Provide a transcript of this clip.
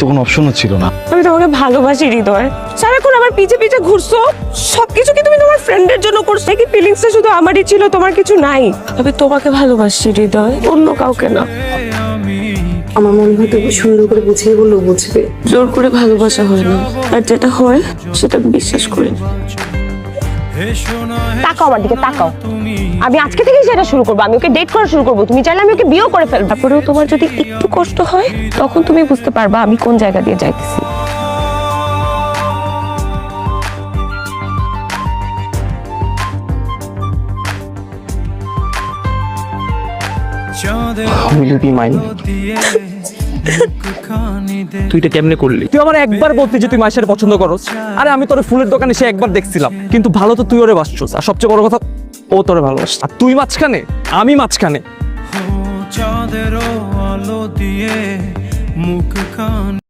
তো কোনো অপশনও ছিল না। আমি তোমাকে ভালোবাসি হৃদয়, সারাক্ষণ আমার পিছে পিছে ঘুরছো, সবকিছু কি তুমি তোমার ফ্রেন্ডের জন্য করছো? কি ফিলিংসটা শুধু আমারই ছিল, তোমার কিছু নাই? আমি তোমাকে ভালোবাসি হৃদয়, অন্য কাউকে না। আমার মনে হয় তুমি সুন্দর করে বুঝিয়ে বললেও বুঝবে। জোর করে ভালোবাসা হয় না, আর যেটা হয় সেটা বিশ্বাস করি। তাকাও আমার দিকে, তাকাও। আমি আজকে থেকেই সেটা শুরু করবো, আমি ওকে ডেট করা শুরু করবো। তুমি চাইলে আমি ওকে বিয়েও করে ফেলবো। তারপরেও তোমার যদি একটু কষ্ট হয়, তখন তুমি বুঝতে পারবা আমি কোন জায়গা দিয়ে যাইতেছি। তুই এটা কেমনে করলি? তুই আমার একবার বলতি যে তুই মায়ের পছন্দ করস। আরে আমি তোর ফুলের দোকানে সে একবার দেখছিলাম, কিন্তু ভালো তো তুই ওরে বাসছস, আর সবচেয়ে বড় কথা ও তোরে ভালোবাসে। আর তুই মাঝখানে, আমি মাঝখানে। চাঁদের আলো দিয়ে মুখ খান